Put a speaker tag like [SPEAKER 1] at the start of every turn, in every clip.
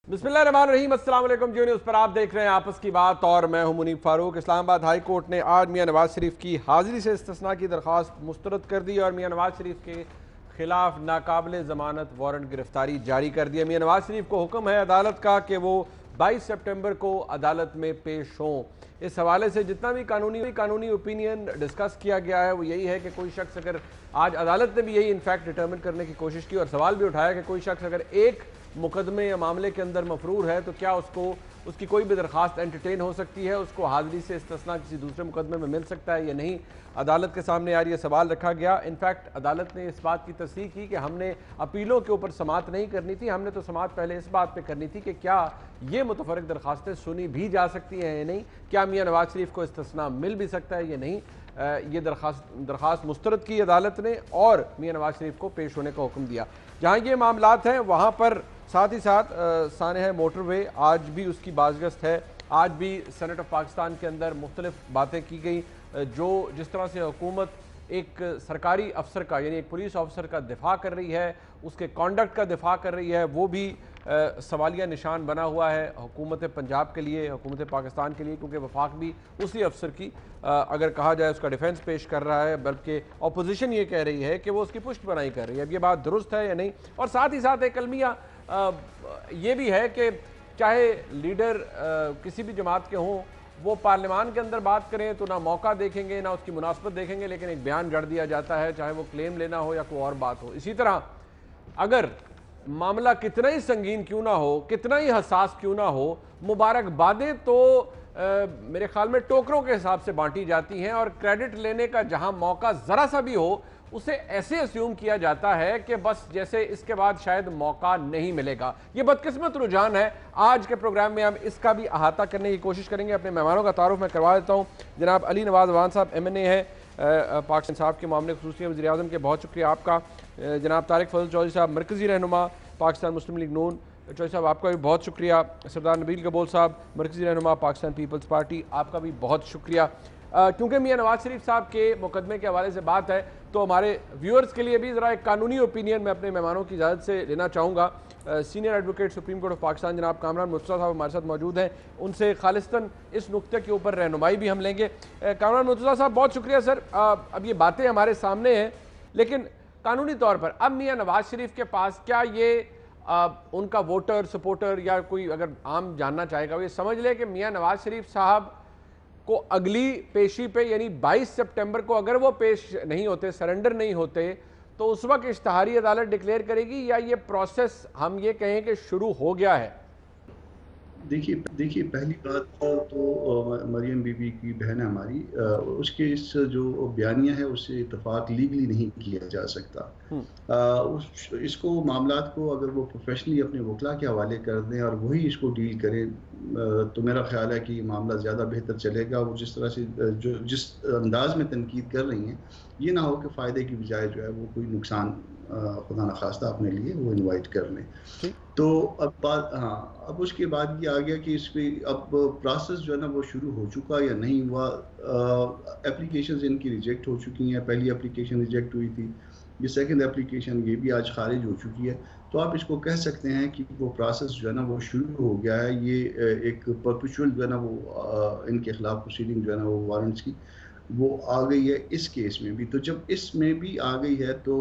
[SPEAKER 1] बिस्मिल्लाहिर्रहमानिर्रहीम, अस्सलाम वालेकुम। जियो न्यूज़ पर आप देख रहे हैं आपस की बात और मैं हूं मुनीब फारूक। इस्लामाबाद हाई कोर्ट ने आज मियां नवाज शरीफ की हाजिरी से इस्तिस्ना की दरख्वास्त मुस्तरद कर दी और मियां नवाज शरीफ के खिलाफ नाकाबिल ज़मानत वारंट गिरफ्तारी जारी कर दिया। मियां नवाज शरीफ को हुक्म है अदालत का कि वो 22 सितंबर को अदालत में पेश हों। इस हवाले से जितना भी कानूनी ओपिनियन डिस्कस किया गया है वो यही है कि कोई शख्स अगर आज अदालत ने भी यही इनफैक्ट डिटर्मिन करने की कोशिश की और सवाल भी उठाया कि कोई शख्स अगर एक मुकदमे या मामले के अंदर मफरूर है तो क्या उसकी कोई भी दरख्वास्त एंटरटेन हो सकती है, उसको हाजिरी से इस्तिस्ना किसी दूसरे मुकदमे में मिल सकता है या नहीं। अदालत के सामने यार ये सवाल रखा गया। इनफैक्ट अदालत ने इस बात की तस्दीक की कि हमने अपीलों के ऊपर समात नहीं करनी थी, हमने तो समात पहले इस बात पर करनी थी कि क्या ये मुतफरक दरख्वास्तें सुनी भी जा सकती हैं या नहीं, क्या मियाँ नवाज शरीफ को इस्तिस्ना मिल भी सकता है या नहीं। ये दरख्वास्त मुस्तरद की अदालत ने और मियाँ नवाज शरीफ को पेश होने का हुक्म दिया। जहाँ ये मामलात हैं वहाँ पर साथ ही साथ सानह मोटरवे आज भी उसकी बाज़गश्त है। आज भी सेनेट ऑफ पाकिस्तान के अंदर मुख्तलिफ बातें की गई जो जिस तरह से हुकूमत एक सरकारी अफसर का यानी एक पुलिस ऑफिसर का दिफा कर रही है, उसके कॉन्डक्ट का दिफा कर रही है, वो भी सवालिया निशान बना हुआ है हुकूमत पंजाब के लिए, हुकूमत पाकिस्तान के लिए, क्योंकि वफाक भी उसी अफसर की अगर कहा जाए उसका डिफेंस पेश कर रहा है, बल्कि अपोजिशन ये कह रही है कि वो उसकी पुष्ट बनाई कर रही है। अब ये बात दुरुस्त है या नहीं। और साथ ही साथ एक अलमिया ये भी है कि चाहे लीडर किसी भी जमात के हों, वो पार्लियामान के अंदर बात करें तो ना मौका देखेंगे ना उसकी मुनासबत देखेंगे, लेकिन एक बयान जड़ दिया जाता है, चाहे वो क्लेम लेना हो या कोई और बात हो। इसी तरह अगर मामला कितना ही संगीन क्यों ना हो, कितना ही हसास क्यों ना हो, मुबारकबादें तो मेरे ख्याल में टोकरों के हिसाब से बांटी जाती हैं और क्रेडिट लेने का जहां मौका जरा सा भी हो उसे ऐसे अस्यूम किया जाता है कि बस जैसे इसके बाद शायद मौका नहीं मिलेगा। ये बदकिस्मत रुझान है। आज के प्रोग्राम में हम इसका भी अहाता करने की कोशिश करेंगे। अपने मेहमानों का तारुफ मैं करवा देता हूँ। जनाब अली नवाज अवान साहब MNA है, पाकिस्तान साहब के मामले खुसूसी वज़ीर आज़म के, बहुत शुक्रिया आपका। जनाब तारिक फजल चौधरी साहब मरकज़ी रहनुमा पाकिस्तान मुस्लिम लीग नून, चौधरी साहब आपका भी बहुत शुक्रिया। सरदार नबील कबूल साहब मरकज़ी रहनुमा पाकिस्तान पीपल्स पार्टी, आपका भी बहुत शुक्रिया। क्योंकि मियाँ नवाज शरीफ साहब के मुकदमे के हवाले से बात है तो हमारे व्यूअर्स के लिए भी ज़रा एक कानूनी ओपिनियन मैं अपने मेहमानों की इजाज़त से लेना चाहूँगा। Senior advocate supreme court of Pakistan जनाब कामरान मुर्तज़ा साहब हमारे साथ मौजूद हैं, उनसे खालिस्तन इस नुक्ते के ऊपर रहनुमाई भी हम लेंगे। कामरान मुर्तज़ा साहब बहुत शुक्रिया सर। अब ये बातें हमारे सामने हैं, लेकिन कानूनी तौर पर अब मियाँ नवाज शरीफ के पास क्या ये उनका वोटर सपोर्टर या कोई अगर आम जानना चाहेगा वो ये समझ ले कि मियाँ नवाज शरीफ साहब को अगली पेशी पे यानी 22 सितंबर को अगर वो पेश नहीं होते, सरेंडर नहीं होते, तो उस वक्त इश्तहारी अदालत डिक्लेयर करेगी या ये प्रोसेस हम ये कहें कि शुरू हो गया है?
[SPEAKER 2] देखिए पहली बात तो मरियम बीबी की बहन है हमारी, उसके इस जो बयानिया है उससे इतफाक लीगली नहीं किया जा सकता। इसको मामलात को अगर वो प्रोफेशनली अपने वकला के हवाले कर दें और वही इसको डील करें तो मेरा ख्याल है कि मामला ज़्यादा बेहतर चलेगा। वो जिस तरह से जिस अंदाज में तनकीद कर रही हैं, ये ना हो कि फ़ायदे की बजाय जो है वो कोई नुकसान खुदा न खास्ता अपने लिए वो इन्वाइट कर लें। तो अब बात, हाँ, अब उसके बाद ये आ गया कि इस पर अब प्रोसेस जो है ना वो शुरू हो चुका या नहीं हुआ। एप्लीकेशंस इनकी रिजेक्ट हो चुकी हैं। पहली एप्लीकेशन रिजेक्ट हुई थी, ये सेकंड एप्लीकेशन ये भी आज खारिज हो चुकी है। तो आप इसको कह सकते हैं कि वो प्रोसेस जो है ना वो शुरू हो गया है। ये एक परपेचुअल जो है ना वो इनके खिलाफ प्रोसीडिंग जो है ना वो वारंट्स की वो आ गई है इस केस में भी। तो जब इसमें भी आ गई है तो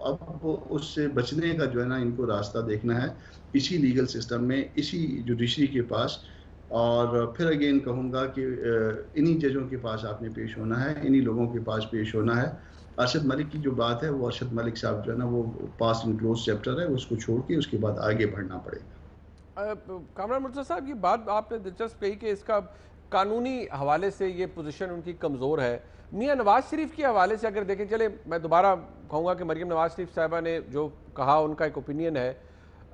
[SPEAKER 2] अब उससे बचने का जो है ना इनको रास्ता देखना है इसी लीगल सिस्टम में, इसी जुडिशरी के पास। और फिर अगेन कहूँगा कि इन्हीं जजों के पास आपने पेश होना है, इन्हीं लोगों के पास पेश होना है। अरशद मलिक की जो बात है वो अरशद मलिक साहब जो है ना वो पास एंड क्लोज चैप्टर है, उसको छोड़ के उसके बाद आगे बढ़ना पड़ेगा।
[SPEAKER 1] कामरान मुर्तज़ा साहब ये बात आपने दिलचस्प कही कि इसका कानूनी हवाले से ये पोजीशन उनकी कमज़ोर है। मियाँ नवाज शरीफ के हवाले से अगर देखें, चले मैं दोबारा कहूँगा कि मरियम नवाज शरीफ साहिबा ने जो कहा उनका एक ओपिनियन है,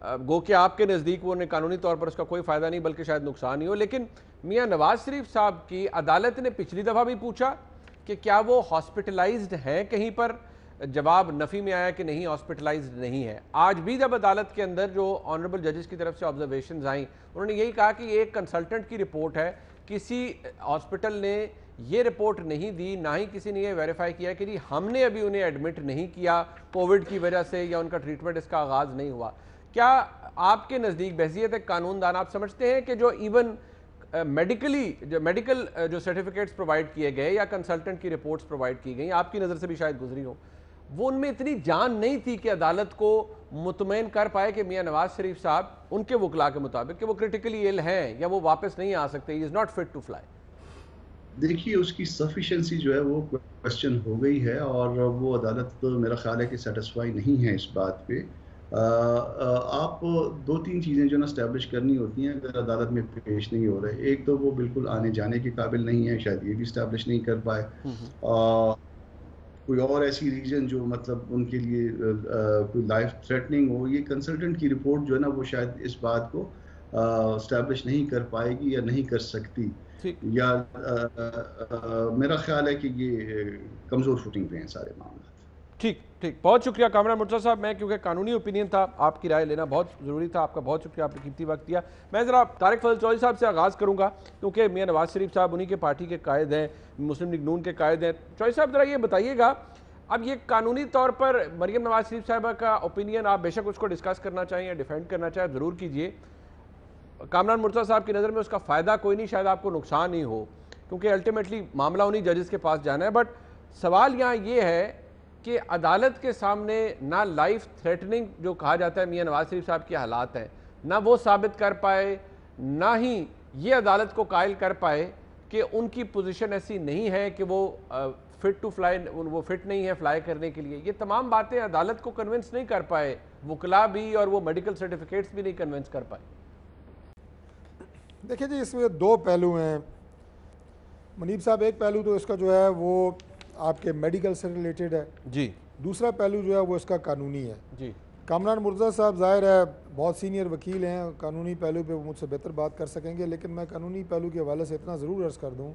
[SPEAKER 1] गो कि आपके नज़दीक वो कानूनी तौर पर उसका कोई फ़ायदा नहीं बल्कि शायद नुकसान ही हो, लेकिन मियाँ नवाज शरीफ साहब की अदालत ने पिछली दफ़ा भी पूछा कि क्या वो हॉस्पिटलाइज्ड हैं कहीं पर, जवाब नफ़ी में आया कि नहीं, हॉस्पिटलाइज्ड नहीं है। आज भी जब अदालत के अंदर जो ऑनरेबल जजेस की तरफ से ऑब्जर्वेशंस आई, उन्होंने यही कहा कि ये एक कंसल्टेंट की रिपोर्ट है, किसी हॉस्पिटल ने ये रिपोर्ट नहीं दी, ना ही किसी ने ये वेरीफाई किया कि जी हमने अभी उन्हें एडमिट नहीं किया कोविड की वजह से या उनका ट्रीटमेंट इसका आगाज़ नहीं हुआ। क्या आपके नज़दीक बहसियत एक कानूनदान आप समझते हैं कि जो इवन मेडिकल जो सर्टिफिकेट्स प्रोवाइड किए गए या कंसल्टेंट की रिपोर्ट्स प्रोवाइड की गई, आपकी नज़र से भी शायद गुजरी हो, वो उनमें इतनी जान नहीं थी कि अदालत को मुतमईन कर पाए कि मियां नवाज शरीफ साहब उनके वकला के मुताबिक कि वो क्रिटिकली इल हैं या वो वापस नहीं आ सकते, he is not fit to fly?
[SPEAKER 2] देखिए, उसकी सफिशिएंसी जो है वो क्वेश्चन हो गई है और वो अदालत मेरा ख्याल है कि सेटिस्फाई नहीं है इस बात पे। आप 2-3 चीज़ें जो ना इस्टेब्लिश करनी होती हैं अगर अदालत में पेश नहीं हो रहे। एक तो वो बिल्कुल आने जाने के काबिल नहीं है, शायद ये भी इस्टेब्लिश नहीं कर पाए। कोई और ऐसी रीजन जो मतलब उनके लिए कोई लाइफ थ्रेटनिंग हो, ये कंसल्टेंट की रिपोर्ट जो है ना वो शायद इस बात को इस्टेब्लिश नहीं कर पाएगी या नहीं कर सकती, या मेरा ख्याल है कि ये कमज़ोर फुटिंग पे हैं सारे मामला।
[SPEAKER 1] ठीक ठीक, बहुत शुक्रिया कामरान मुर्तज़ा साहब। मैं क्योंकि कानूनी ओपिनियन था, आपकी राय लेना बहुत ज़रूरी था। आपका बहुत शुक्रिया, आपने कीमती वक्त दिया। मैं ज़रा तारिक फजल चौधरी साहब से आगाज़ करूँगा क्योंकि मियां नवाज शरीफ साहब उन्हीं के पार्टी के कायद हैं, मुस्लिम लीग नून के कायद हैं। चौधरी साहब ज़रा ये बताइएगा, अब ये कानूनी तौर पर मरियम नवाज शरीफ साहबा का ओपिनियन आप बेशक उसको डिस्कस करना चाहें या डिफेंड करना चाहें, ज़रूर कीजिए। कामरान मुर्तज़ा साहब की नज़र में उसका फ़ायदा कोई नहीं, शायद आपको नुकसान ही हो, क्योंकि अल्टीमेटली मामला उन्हीं जजेस के पास जाना है। बट सवाल यहाँ ये है कि अदालत के सामने ना लाइफ थ्रेटनिंग जो कहा जाता है मियां नवाज शरीफ साहब के हालात हैं, ना वो साबित कर पाए, ना ही ये अदालत को कायल कर पाए कि उनकी पोजीशन ऐसी नहीं है कि वो फिट टू फ्लाई, वो फिट नहीं है फ्लाई करने के लिए। ये तमाम बातें अदालत को कन्विंस नहीं कर पाए, वकला भी और वो मेडिकल सर्टिफिकेट्स भी नहीं कन्विंस कर पाए।
[SPEAKER 3] देखिए जी, इसमें दो पहलू हैं मुनीब साहब। एक पहलू तो इसका जो है वो आपके मेडिकल से रिलेटेड है
[SPEAKER 1] जी,
[SPEAKER 3] दूसरा पहलू जो है वो इसका कानूनी है
[SPEAKER 1] जी।
[SPEAKER 3] कामरान मुर्तज़ा साहब ज़ाहिर है बहुत सीनियर वकील हैं, कानूनी पहलू पे वो मुझसे बेहतर बात कर सकेंगे, लेकिन मैं कानूनी पहलू के हवाले से इतना ज़रूर अर्ज़ कर दूँ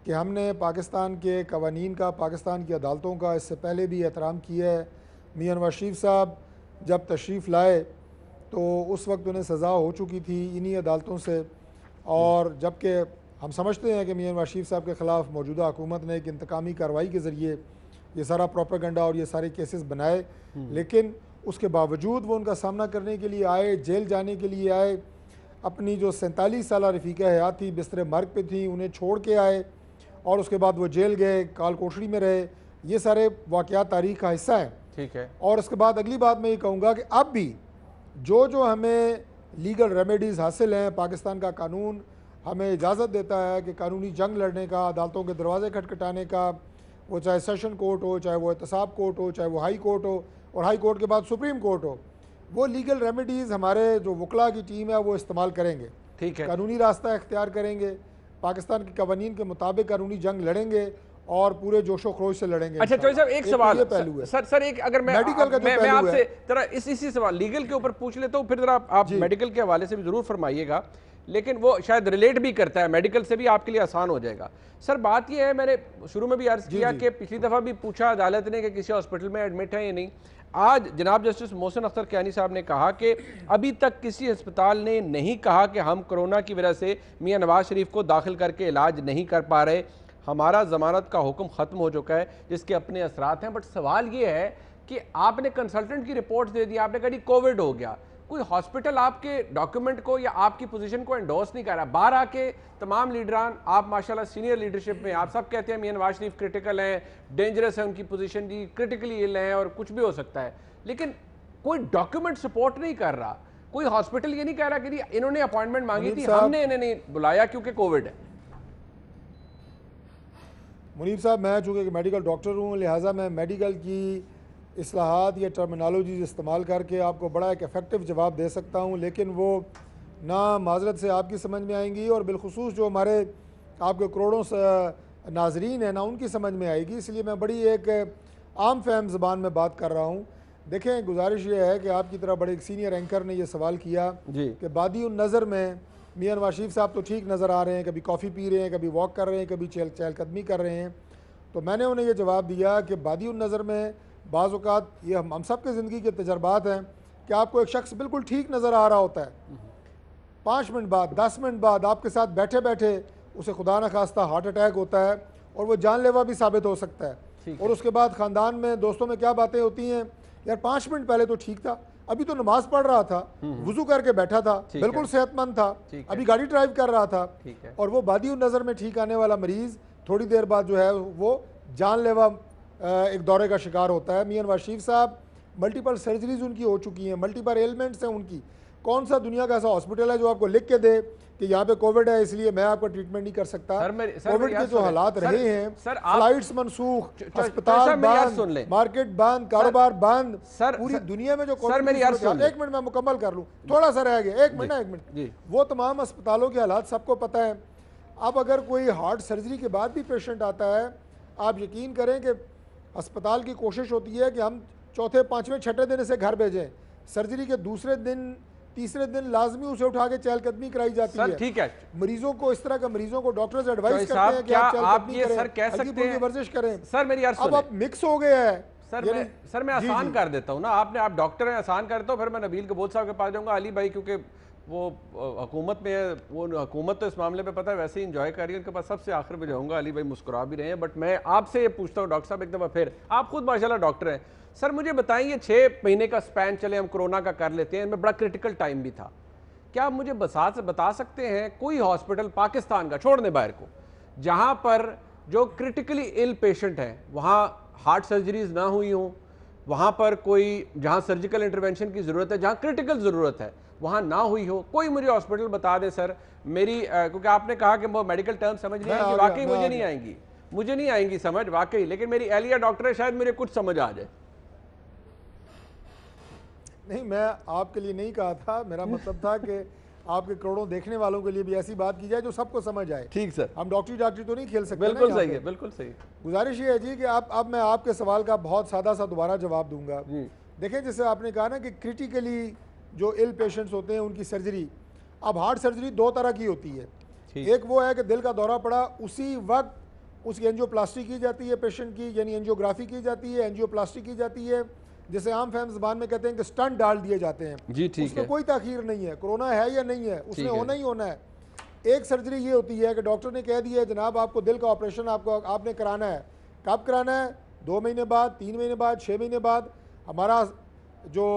[SPEAKER 3] कि हमने पाकिस्तान के कवानीन का, पाकिस्तान की अदालतों का इससे पहले भी एहतराम किया है। मियां नवाज शरीफ साहब जब तशरीफ़ लाए तो उस वक्त उन्हें सज़ा हो चुकी थी इन्हीं अदालतों से, और जबकि हम समझते हैं कि मियां नवाज शरीफ साहब के ख़िलाफ़ मौजूदा हुकूमत ने एक इंतकामी कार्रवाई के ज़रिए ये सारा प्रोपेगेंडा और ये सारे केसेस बनाए, लेकिन उसके बावजूद वो उनका सामना करने के लिए आए, जेल जाने के लिए आए। अपनी जो 47 साल रफ़ीका हयात थी, बिस्तर मर्ग पे थी, उन्हें छोड़ के आए और उसके बाद वो जेल गए, काल कोठरी में रहे। ये सारे वाक़यात तारीख़ का हिस्सा हैं।
[SPEAKER 1] ठीक है।
[SPEAKER 3] और उसके बाद अगली बात मैं ये कहूँगा कि अब भी जो हमें लीगल रेमेडीज़ हासिल हैं, पाकिस्तान का कानून हमें इजाज़त देता है कि कानूनी जंग लड़ने का, अदालतों के दरवाजे खटखटाने का, वो चाहे सेशन कोर्ट हो, चाहे वो एहतसाब कोर्ट हो, चाहे वो हाई कोर्ट हो, और हाई कोर्ट के बाद सुप्रीम कोर्ट हो, वो लीगल रेमेडीज़ हमारे जो वकला की टीम है वो इस्तेमाल करेंगे।
[SPEAKER 1] ठीक है।
[SPEAKER 3] कानूनी रास्ता इख्तियार करेंगे, पाकिस्तान के कवानीन के मुताबिक कानूनी जंग लड़ेंगे और पूरे जोशो खरोश से लड़ेंगे।
[SPEAKER 1] अच्छा चौधरी साहब, एक सवाल
[SPEAKER 3] पहलू है
[SPEAKER 1] सर एक अगर मैं
[SPEAKER 3] मेडिकल का
[SPEAKER 1] मैं आपसे जरा इसी सवाल लीगल के ऊपर पूछ लेता हूँ, फिर जरा आप मेडिकल के हवाले से भी जरूर फरमाइएगा, लेकिन वो शायद रिलेट भी करता है मेडिकल से भी, आपके लिए आसान हो जाएगा। सर बात यह है, मैंने शुरू में भी अर्ज किया कि पिछली दफ़ा भी पूछा अदालत ने कि किसी हॉस्पिटल में एडमिट है या नहीं। आज जनाब जस्टिस मोहसिन अख्तर कियानी साहब ने कहा कि अभी तक किसी अस्पताल ने नहीं कहा कि हम कोरोना की वजह से मियां नवाज शरीफ को दाखिल करके इलाज नहीं कर पा रहे, हमारा ज़मानत का हुक्म ख़त्म हो चुका है, जिसके अपने असरात हैं। बट सवाल ये है कि आपने कंसल्टेंट की रिपोर्ट दे दी, आपने कहा जी कोविड हो गया, कोई हॉस्पिटल आपके डॉक्यूमेंट को या आपकी पोजीशन को एंडोर्स नहीं कर रहा। बाहर आके तमाम लीडरान, आप माशाल्लाह सीनियर लीडरशिप में, आप सब कहते हैं मियां नवाज शरीफ क्रिटिकल हैं, डेंजरस है उनकी पोजीशन जी, क्रिटिकली इल हैं और कुछ भी हो सकता है, लेकिन कोई डॉक्यूमेंट सपोर्ट नहीं कर रहा। कोई हॉस्पिटल ये नहीं कह रहा कि इन्होंने अपॉइंटमेंट मांगी थी, हमने इन्हें नहीं बुलाया क्योंकि कोविड है।
[SPEAKER 3] मुनीब साहब, मैं चूँकि मेडिकल डॉक्टर हूँ, लिहाजा मैं मेडिकल की इस्लाहात या टर्मिनोलॉजीज़ इस्तेमाल करके आपको बड़ा एक इफ़ेक्टिव जवाब दे सकता हूँ, लेकिन वो ना माजरत से आपकी समझ में आएंगी और बिलखुसूस जो हमारे आपके करोड़ों नाजरीन हैं ना उनकी समझ में आएगी। इसलिए मैं बड़ी एक आम फहम ज़बान में बात कर रहा हूँ। देखें, गुजारिश ये है कि आपकी तरह बड़े एक सीनियर एंकर ने यह सवाल किया कि बादी उन नज़र में मियां नवाज शरीफ साहब तो ठीक नज़र आ रहे हैं, कभी कॉफ़ी पी रहे हैं, कभी वॉक कर रहे हैं, कभी चहलकदमी कर रहे हैं। तो मैंने उन्हें यह जवाब दिया कि बादी उन नज़र में बाज़ औक़ात ये हम सब के ज़िंदगी के तजर्बात हैं कि आपको एक शख्स बिल्कुल ठीक नज़र आ रहा होता है, 5 मिनट बाद 10 मिनट बाद आपके साथ बैठे बैठे उसे खुदा न खास्ता हार्ट अटैक होता है और वो जानलेवा भी साबित हो सकता है। और उसके बाद ख़ानदान में, दोस्तों में क्या बातें होती हैं, यार 5 मिनट पहले तो ठीक था, अभी तो नमाज पढ़ रहा था, वुजू करके बैठा था, बिल्कुल सेहतमंद था, अभी गाड़ी ड्राइव कर रहा था। और वो बादी नज़र में ठीक आने वाला मरीज़ थोड़ी देर बाद जो है वो जानलेवा एक दौरे का शिकार होता है। मियां नवाज शरीफ साहब मल्टीपल सर्जरीज उनकी हो चुकी हैं, मल्टीपल एलिमेंट्स हैं उनकी। कौन सा दुनिया का ऐसा हॉस्पिटल है जो आपको लिख के दे कि यहाँ पे कोविड है इसलिए मैं आपका ट्रीटमेंट नहीं कर सकता? कोविड के जो हालात रहे हैं, फ्लाइट्स मनसूख, अस्पताल बंद, मार्केट बंद, कारोबार बंद, पूरी दुनिया में जो कोविड, एक मिनट मैं मुकम्मल कर लूँ, थोड़ा सा रह गया, एक मिनट, वो तमाम अस्पतालों के हालात सबको पता है। अब अगर कोई हार्ट सर्जरी के बाद भी पेशेंट आता है, आप यकीन करें कि अस्पताल की कोशिश होती है कि हम चौथे पाँचवें छठे दिन इसे घर भेजें। सर्जरी के दूसरे दिन तीसरे दिन लाजमी उसे उठा के चहलकदमी कराई जाती है।
[SPEAKER 1] ठीक है,
[SPEAKER 3] मरीजों को इस तरह का मरीजों को डॉक्टर्स एडवाइस करते हैं कि आप चहलकदमी करें, हल्की-फुल्की वर्जिश करें।
[SPEAKER 1] सर मेरी
[SPEAKER 3] अब आप मिक्स हो गया है।
[SPEAKER 1] सर मैं आसान कर देता हूँ ना, आप डॉक्टर हैं, आसान करता हूँ, फिर मैं नबील कबूल साहब के पास जाऊँगा। अली भाई क्योंकि वो हुकूमत में है, वो हुकूमत तो इस मामले पे पता है वैसे ही इंजॉय कर रही है, उनके पास सबसे आखिर पे जाऊँगा। अली भाई मुस्कुरा भी रहे हैं, बट मैं आपसे ये पूछता हूँ डॉक्टर साहब एक दफ़ा फिर, आप खुद माशाल्लाह डॉक्टर हैं, सर मुझे बताएं 6 महीने का स्पैन चले हम कोरोना का कर लेते हैं, इनमें बड़ा क्रिटिकल टाइम भी था, क्या आप मुझे बता सकते हैं कोई हॉस्पिटल पाकिस्तान का, छोड़ दें बाहर को, जहाँ पर जो क्रिटिकली इल पेशेंट हैं वहाँ हार्ट सर्जरीज ना हुई हों, वहाँ पर कोई जहाँ सर्जिकल इंटरवेंशन की ज़रूरत है, जहाँ क्रिटिकल ज़रूरत है वहाँ ना हुई हो, कोई मुझे हॉस्पिटल बता दे सर। मेरी क्योंकि आपने कहा कि वो मेडिकल टर्म समझ नहीं आएंगी, वाकई मुझे नहीं आएंगी समझ वाकई, लेकिन मेरी एहलिया डॉक्टर है, शायद मुझे कुछ समझ आ जाए।
[SPEAKER 3] नहीं, मैं आपके लिए नहीं कहा था, मेरा मतलब था कि आपके करोड़ों देखने वालों के लिए भी ऐसी बात की जाए जो सबको समझ आए।
[SPEAKER 1] ठीक सर,
[SPEAKER 3] हम डॉक्टरी तो नहीं खेल सकते।
[SPEAKER 1] बिल्कुल सही है, बिल्कुल सही।
[SPEAKER 3] गुजारिश ये है जी कि अब मैं आपके सवाल का बहुत सादा सा दोबारा जवाब दूंगा। देखें, जैसे आपने कहा ना कि क्रिटिकली जो इल पेशेंट्स होते हैं उनकी सर्जरी, अब हार्ट सर्जरी 2 तरह की होती है। एक वो है कि दिल का दौरा पड़ा, उसी वक्त उसकी एंजियोप्लास्टी की जाती है पेशेंट की, यानी एंजियोग्राफी की जाती है, एंजियोप्लास्टी की जाती है, जैसे आम फहम ज़बान में कहते हैं कि स्टंट डाल दिए जाते हैं जी। ठीक उसमें कोई ताखीर नहीं है, कोरोना है या नहीं है, उसने होना ही होना है। एक सर्जरी ये होती है कि डॉक्टर ने कह दिया है जनाब आपको दिल का ऑपरेशन आपने कराना है, कब कराना है? 2 महीने बाद, 3 महीने बाद, 6 महीने बाद। हमारा जो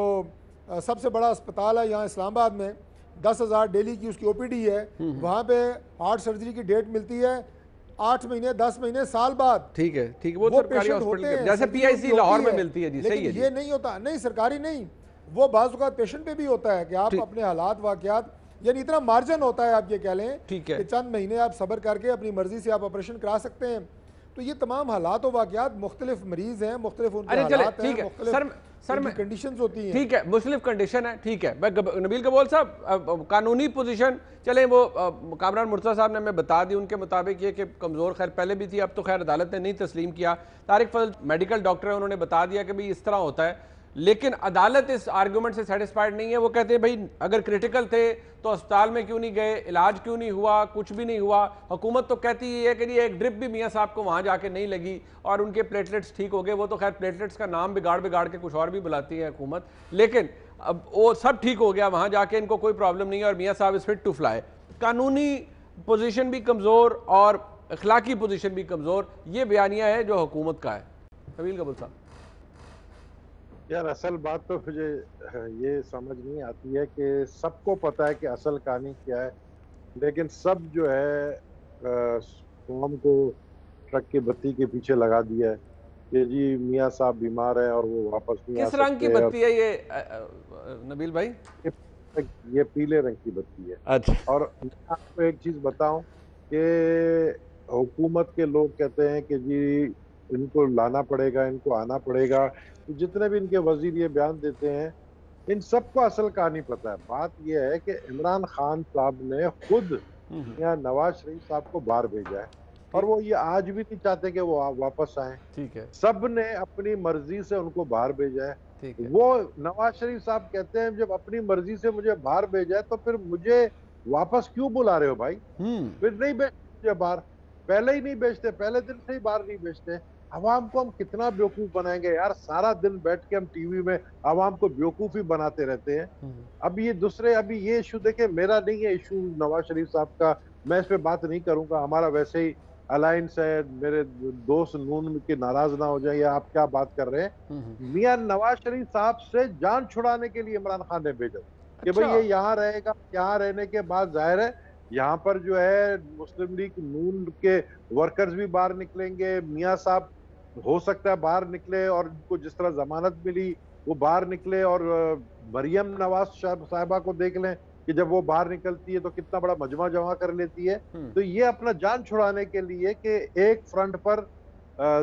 [SPEAKER 3] सबसे बड़ा अस्पताल है यहाँ इस्लामाबाद में, 10,000 डेली की उसकी ओपीडी है, वहाँ पे हार्ट सर्जरी की डेट मिलती है 8 महीने, 10 महीने, साल बाद।
[SPEAKER 1] ठीक है, वो सरकारी हॉस्पिटल जैसे पीआईसी लाहौर में मिलती है जी, सही है।
[SPEAKER 3] ये नहीं होता, नहीं सरकारी नहीं, वो बाज़ औक़ात पेशेंट पे भी होता है कि आप अपने हालात वाक़यात, यानी इतना मार्जिन होता है, आप ये कह लें कि चंद महीने आप सब्र करके अपनी मर्जी से आप ऑपरेशन करा सकते हैं। तो ये तमाम हालात और वाक़यात, मुख्तलिफ मरीज़ हैं, मुख्तलिफ उनके हालात हैं, मुख्तलिफ कंडीशंस होती हैं।
[SPEAKER 1] ठीक है, मुख्तलिफ कंडीशन है, ठीक है। नबील कबूल साहब, कानूनी पोजीशन चले वो कामरान मुर्तज़ा साहब ने हमें बता दी, उनके मुताबिक ये कि कमज़ोर खैर पहले भी थी, अब तो खैर अदालत ने नहीं तस्लीम किया। तारिक फजल मेडिकल डॉक्टर है, उन्होंने बता दिया कि भाई इस तरह होता है, लेकिन अदालत इस आर्गूमेंट से सेटिस्फाइड नहीं है। वो कहते हैं भाई अगर क्रिटिकल थे तो अस्पताल में क्यों नहीं गए, इलाज क्यों नहीं हुआ, कुछ भी नहीं हुआ। हुकूमत तो कहती है कि एक ड्रिप भी मियाँ साहब को वहाँ जाके नहीं लगी और उनके प्लेटलेट्स ठीक हो गए। वो तो खैर प्लेटलेट्स का नाम बिगाड़ के कुछ और भी बुलाती है हुकूमत, लेकिन अब वो सब ठीक हो गया, वहाँ जाके इनको कोई प्रॉब्लम नहीं है और मियाँ साहब इज फिट टू फ्लाई। कानूनी पोजीशन भी कमज़ोर और अखलाकी पोजीशन भी कमज़ोर, ये बयानिया है जो हुकूमत का है। नबील कबूल साहब,
[SPEAKER 4] यार असल बात तो मुझे ये समझ नहीं आती है कि सबको पता है कि असल कहानी क्या है, लेकिन सब जो है कौम को ट्रक की बत्ती के पीछे लगा दिया है कि जी मियाँ साहब बीमार हैं और वो वापस नहीं आ सकते।
[SPEAKER 1] किस रंग की बत्ती है ये नबील भाई?
[SPEAKER 4] ये पीले रंग की बत्ती है।
[SPEAKER 1] अच्छा।
[SPEAKER 4] और मैं आपको एक चीज़ बताऊं कि हुकूमत के लोग कहते हैं कि जी इनको लाना पड़ेगा, इनको आना पड़ेगा, तो जितने भी इनके वजीर ये बयान देते हैं इन सबको असल कहानी पता है। बात यह है कि इमरान खान साहब ने खुद यहाँ नवाज शरीफ साहब को बाहर भेजा है और वो ये आज भी नहीं चाहते कि वो वापस आए।
[SPEAKER 1] ठीक है,
[SPEAKER 4] सब ने अपनी मर्जी से उनको बाहर भेजा है। वो नवाज शरीफ साहब कहते हैं जब अपनी मर्जी से मुझे बाहर भेजा है तो फिर मुझे वापस क्यों बुला रहे हो भाई? फिर नहीं भेजते बाहर, पहले ही नहीं भेजते, पहले दिन से ही बाहर नहीं भेजते। अवाम को हम कितना बेवकूफ बनाएंगे यार, सारा दिन बैठ के हम टीवी में अवाम को बेवकूफ ही बनाते रहते हैं। अब ये दूसरे, अभी ये इशू देखे, मेरा नहीं है इशू नवाज शरीफ साहब का, मैं इस पे बात नहीं करूंगा, हमारा वैसे ही अलायंस है, मेरे दोस्त नून के नाराज ना हो जाए या आप क्या बात कर रहे हैं। मियां नवाज शरीफ साहब से जान छुड़ाने के लिए इमरान खान ने भेजा कि भाई ये यहाँ रहेगा। यहाँ रहने के बाद जाहिर है यहाँ पर जो है मुस्लिम लीग नून के वर्कर्स भी बाहर निकलेंगे। मियां साहब हो सकता है बाहर निकले और उनको जिस तरह जमानत मिली वो बाहर निकले, और मरियम नवाज साहिबा को देख लें कि जब वो बाहर निकलती है तो कितना बड़ा मजमा जमा कर लेती है। तो ये अपना जान छुड़ाने के लिए कि एक फ्रंट पर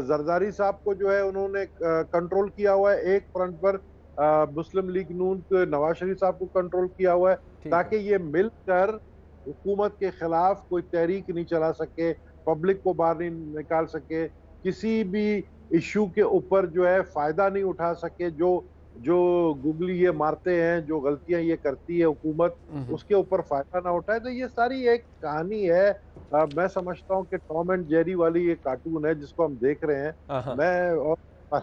[SPEAKER 4] जरदारी साहब को जो है उन्होंने कंट्रोल किया हुआ है, एक फ्रंट पर मुस्लिम लीग नून के नवाज शरीफ साहब को कंट्रोल किया हुआ है, ताकि ये मिलकर हुकूमत के खिलाफ कोई तहरीक नहीं चला सके, पब्लिक को बाहर नहीं निकाल सके, किसी भी इशू के ऊपर जो है फायदा नहीं उठा सके। जो गुगली ये मारते हैं, जो गलतियां ये करती है हुकूमत, उसके ऊपर फायदा ना उठाए। तो ये सारी एक कहानी है। मैं समझता हूँ कि टॉम एंड जेरी वाली ये कार्टून है जिसको हम देख रहे हैं। मैं और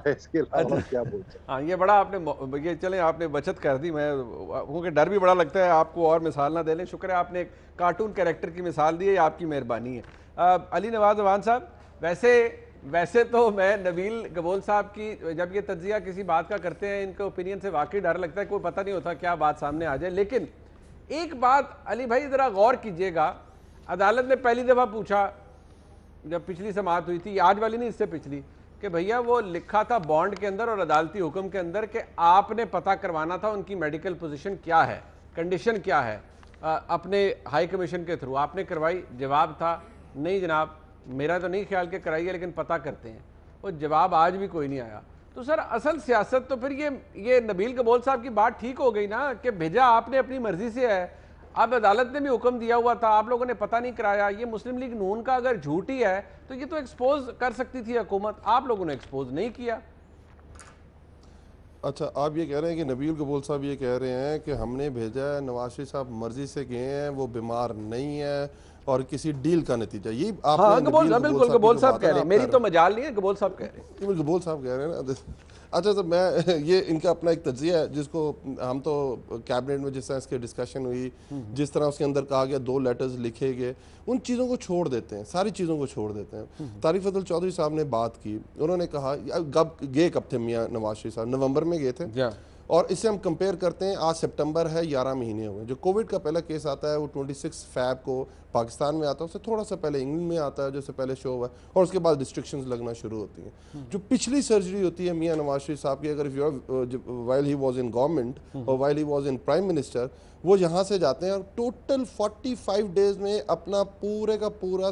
[SPEAKER 4] इसके अलावा क्या बोल सकते।
[SPEAKER 1] हाँ, ये बड़ा आपने ये चले आपने बचत कर दी। मैं क्योंकि डर भी बड़ा लगता है आपको और मिसाल ना दे लें। शुक्र है आपने एक कार्टून कैरेक्टर की मिसाल दी है, आपकी मेहरबानी है। अली नवाज अवान साहब, वैसे तो मैं नबील गबोल साहब की जब ये तज्जिया किसी बात का करते हैं, इनके ओपिनियन से वाकई डर लगता है, कोई पता नहीं होता क्या बात सामने आ जाए। लेकिन एक बात अली भाई ज़रा गौर कीजिएगा, अदालत ने पहली दफ़ा पूछा जब पिछली समाअत हुई थी, आज वाली नहीं इससे पिछली, कि भैया वो लिखा था बॉन्ड के अंदर और अदालती हुक्म के अंदर कि आपने पता करवाना था उनकी मेडिकल पोजीशन क्या है, कंडीशन क्या है, अपने हाई कमीशन के थ्रू आपने करवाई? जवाब था नहीं जनाब, मेरा तो नहीं ख्याल के कराई है, लेकिन पता करते हैं। वो जवाब आज भी कोई नहीं आया। तो सर असल सियासत तो फिर ये नबील कबोल साहब की बात ठीक हो गई ना कि भेजा आपने अपनी मर्जी से है, अब अदालत ने भी हुक्म दिया हुआ था, आप लोगों ने पता नहीं कराया। ये मुस्लिम लीग नून का अगर झूठ ही है तो ये तो एक्सपोज कर सकती थी हुकूमत, आप लोगों ने एक्सपोज नहीं किया।
[SPEAKER 5] अच्छा, आप ये कह रहे हैं कि नबील कबूल साहब ये कह रहे हैं कि हमने भेजा है, नवाज शरीफ साहब मर्जी से गए हैं, वो बीमार नहीं है और किसी डील का नतीजा ये आप।
[SPEAKER 1] हाँ, बिल्कुल गबोल साहब कह रहे हैं, मेरी तो मजाल नहीं है, गबोल साहब कह रहे हैं।
[SPEAKER 5] गबोल साहब कह रहे हैं ना। अच्छा, तो मैं ये इनका अपना एक तज्जिया है जिसको हम तो कैबिनेट में जिस तरह इसकी डिस्कशन हुई, जिस तरह उसके अंदर कहा गया 2 लेटर्स लिखे गए, उन चीज़ों को छोड़ देते हैं, सारी चीज़ों को छोड़ देते हैं। तारिक फजल चौधरी साहब ने बात की, उन्होंने कहा कब थे मियाँ नवाज शरीफ साहब? नवंबर में गए थे। और इससे हम कंपेयर करते हैं, आज सितंबर है, 11 महीने हुए। जो कोविड का पहला केस आता है वो 26 फैब को पाकिस्तान में आता है, उससे थोड़ा सा पहले इंग्लैंड में आता है, जैसे पहले शो हुआ, और उसके बाद रिस्ट्रिक्शंस लगना शुरू होती हैं। जो पिछली सर्जरी होती है मियां नवाज शरीफ साहब की, अगर while he was in government or while he was in prime minister, वो यहाँ से जाते हैं और टोटल 45 डेज में अपना पूरे का पूरा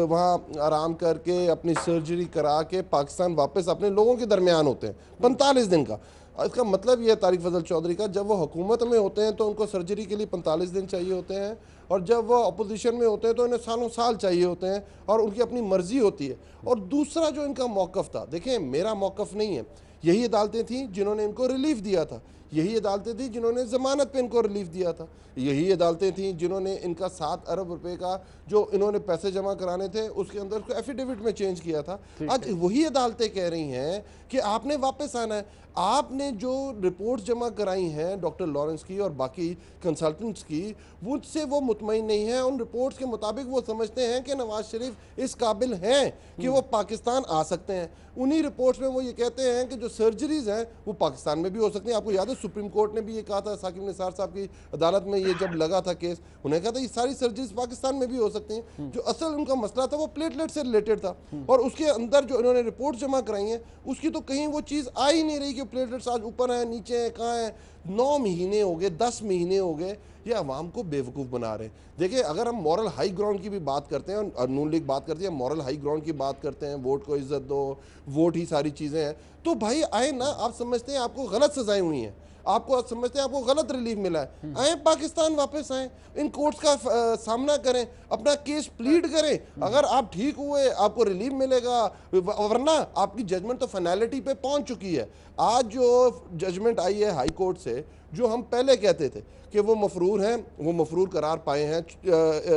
[SPEAKER 5] वहाँ आराम करके अपनी सर्जरी करा के पाकिस्तान वापस अपने लोगों के दरमियान होते हैं 45 दिन का। इसका मतलब ये है तारिक फजल चौधरी का, जब वो हुकूमत में होते हैं तो उनको सर्जरी के लिए 45 दिन चाहिए होते हैं, और जब वो अपोजिशन में होते हैं तो इन्हें सालों साल चाहिए होते हैं, और उनकी अपनी मर्जी होती है। और दूसरा जो इनका मौक़िफ़ था, देखें मेरा मौक़िफ़ नहीं है, यही अदालतें थी जिन्होंने इनको रिलीफ दिया था, यही अदालतें थी जिन्होंने ज़मानत पे इनको रिलीफ दिया था, यही अदालतें थी जिन्होंने इनका 7 अरब रुपए का जो इन्होंने पैसे जमा कराने थे उसके अंदर उसको एफिडेविट में चेंज किया था। आज वही अदालतें कह रही हैं कि आपने वापस आना है। आपने जो रिपोर्ट्स जमा कराई हैं डॉक्टर लॉरेंस की और बाकी कंसल्टेंट्स की, मुझसे वो मुतमईन नहीं है। उन रिपोर्ट्स के मुताबिक वो समझते हैं कि नवाज शरीफ इस काबिल हैं कि वो पाकिस्तान आ सकते हैं। उन्हीं रिपोर्ट्स में वो ये कहते हैं कि जो सर्जरीज हैं वो पाकिस्तान में भी हो सकती हैं। आपको याद है सुप्रीम कोर्ट ने भी ये कहा था, साकिब निसार साहब की अदालत में ये जब लगा था केस, उन्हें कहा था ये सारी सर्जरीज पाकिस्तान में भी हो सकती हैं। जो असल उनका मसला था वो प्लेटलेट से रिलेटेड था, और उसके अंदर जो इन्होंने रिपोर्ट जमा कराई हैं उसकी तो कहीं वो चीज़ आ ही नहीं रही कि प्लेटलेट्स आज ऊपर हैं नीचे हैं कहाँ हैं। 9 महीने हो गए, 10 महीने हो गए, ये अवाम को बेवकूफ़ बना रहे हैं। देखिए, अगर हम मॉरल हाई ग्राउंड की भी बात करते हैं और नून लीग बात करती है, मॉरल हाई ग्राउंड की बात करते हैं, वोट को इज्जत दो, वोट ही सारी चीज़ें हैं, तो भाई आए ना। आप समझते हैं आपको गलत सजाएं हुई हैं, आपको समझते हैं आपको गलत रिलीफ मिला है, आए पाकिस्तान वापस आए, इन कोर्ट्स का सामना करें, अपना केस प्लीड करें। अगर आप ठीक हुए आपको रिलीफ मिलेगा, वरना आपकी जजमेंट तो फाइनलिटी पे पहुंच चुकी है। आज जो जजमेंट आई है हाई कोर्ट से, जो हम पहले कहते थे कि वो मफरूर हैं, वो मफरूर करार पाए हैं